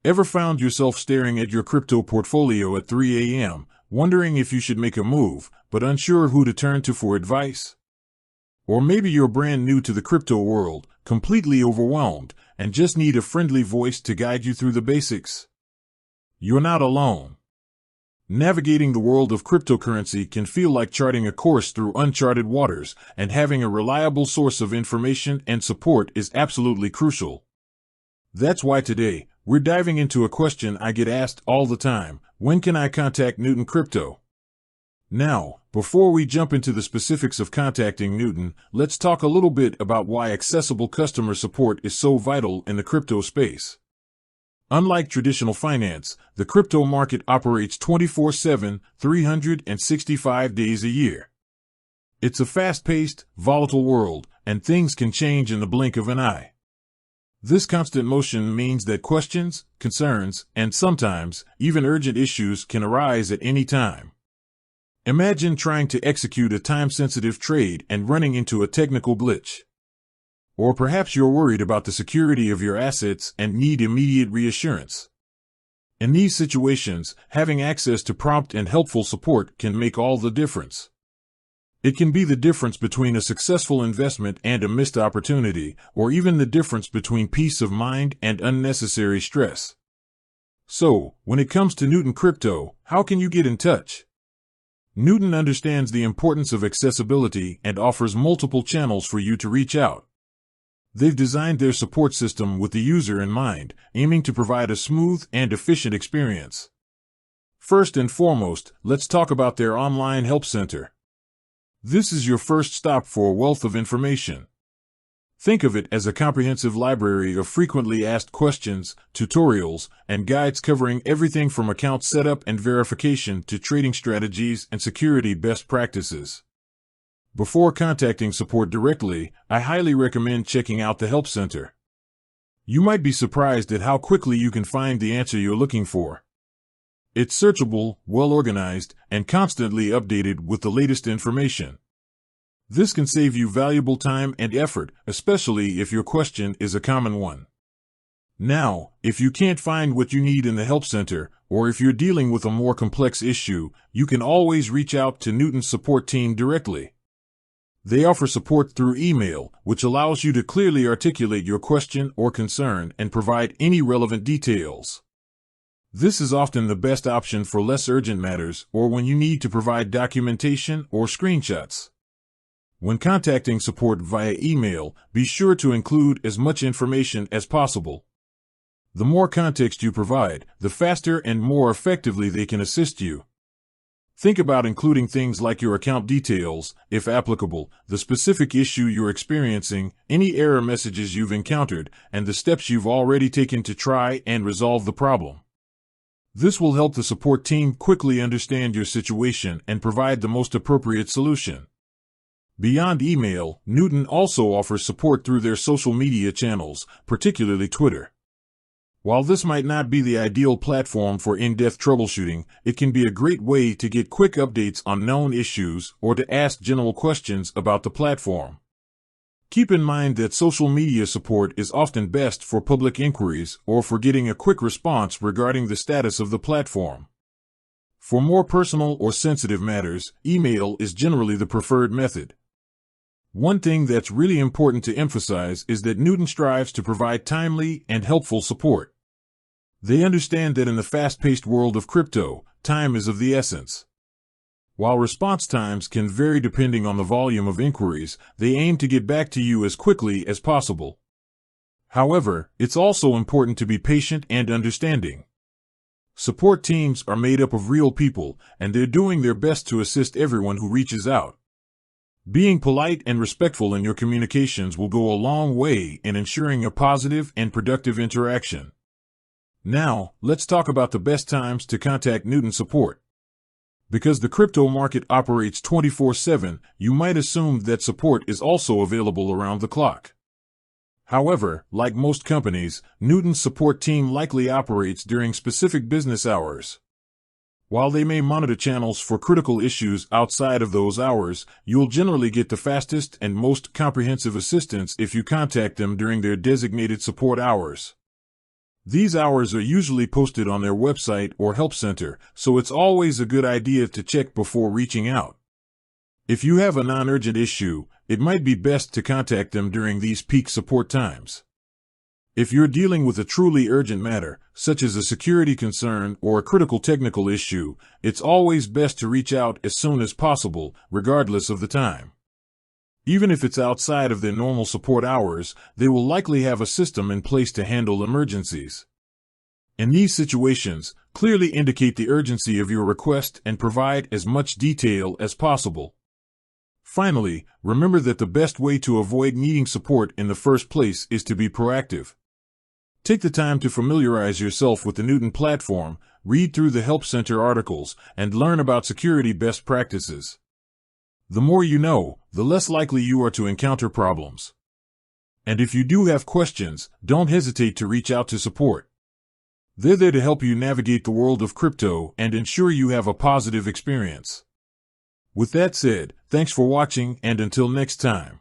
Ever found yourself staring at your crypto portfolio at 3 a.m., wondering if you should make a move, but unsure who to turn to for advice? Or maybe you're brand new to the crypto world, completely overwhelmed, and just need a friendly voice to guide you through the basics. You're not alone. Navigating the world of cryptocurrency can feel like charting a course through uncharted waters, and having a reliable source of information and support is absolutely crucial. That's why today, we're diving into a question I get asked all the time: when can I contact Newton Crypto? Now, before we jump into the specifics of contacting Newton, let's talk a little bit about why accessible customer support is so vital in the crypto space. Unlike traditional finance, the crypto market operates 24/7, 365 days a year. It's a fast-paced, volatile world, and things can change in the blink of an eye. This constant motion means that questions, concerns, and sometimes even urgent issues can arise at any time. Imagine trying to execute a time-sensitive trade and running into a technical glitch. Or perhaps you're worried about the security of your assets and need immediate reassurance. In these situations, having access to prompt and helpful support can make all the difference. It can be the difference between a successful investment and a missed opportunity, or even the difference between peace of mind and unnecessary stress. So, when it comes to Newton Crypto, how can you get in touch? Newton understands the importance of accessibility and offers multiple channels for you to reach out. They've designed their support system with the user in mind, aiming to provide a smooth and efficient experience. First and foremost, let's talk about their online help center. This is your first stop for a wealth of information. Think of it as a comprehensive library of frequently asked questions, tutorials, and guides covering everything from account setup and verification to trading strategies and security best practices. Before contacting support directly, I highly recommend checking out the Help Center. You might be surprised at how quickly you can find the answer you're looking for. It's searchable, well-organized, and constantly updated with the latest information. This can save you valuable time and effort, especially if your question is a common one. Now, if you can't find what you need in the Help Center, or if you're dealing with a more complex issue, you can always reach out to Newton's support team directly. They offer support through email, which allows you to clearly articulate your question or concern and provide any relevant details. This is often the best option for less urgent matters or when you need to provide documentation or screenshots. When contacting support via email, be sure to include as much information as possible. The more context you provide, the faster and more effectively they can assist you. Think about including things like your account details, if applicable, the specific issue you're experiencing, any error messages you've encountered, and the steps you've already taken to try and resolve the problem. This will help the support team quickly understand your situation and provide the most appropriate solution. Beyond email, Newton also offers support through their social media channels, particularly Twitter. While this might not be the ideal platform for in-depth troubleshooting, it can be a great way to get quick updates on known issues or to ask general questions about the platform. Keep in mind that social media support is often best for public inquiries or for getting a quick response regarding the status of the platform. For more personal or sensitive matters, email is generally the preferred method. One thing that's really important to emphasize is that Newton strives to provide timely and helpful support. They understand that in the fast-paced world of crypto, time is of the essence. While response times can vary depending on the volume of inquiries, they aim to get back to you as quickly as possible. However, it's also important to be patient and understanding. Support teams are made up of real people, and they're doing their best to assist everyone who reaches out. Being polite and respectful in your communications will go a long way in ensuring a positive and productive interaction. Now, let's talk about the best times to contact Newton support. Because the crypto market operates 24/7, you might assume that support is also available around the clock. However, like most companies, Newton's support team likely operates during specific business hours. While they may monitor channels for critical issues outside of those hours, you'll generally get the fastest and most comprehensive assistance if you contact them during their designated support hours. These hours are usually posted on their website or help center, so it's always a good idea to check before reaching out. If you have a non-urgent issue, it might be best to contact them during these peak support times. If you're dealing with a truly urgent matter, such as a security concern or a critical technical issue, it's always best to reach out as soon as possible, regardless of the time. Even if it's outside of their normal support hours, they will likely have a system in place to handle emergencies. In these situations, clearly indicate the urgency of your request and provide as much detail as possible. Finally, remember that the best way to avoid needing support in the first place is to be proactive. Take the time to familiarize yourself with the Newton platform, read through the Help Center articles, and learn about security best practices. The more you know, the less likely you are to encounter problems. And if you do have questions, don't hesitate to reach out to support. They're there to help you navigate the world of crypto and ensure you have a positive experience. With that said, thanks for watching, and until next time.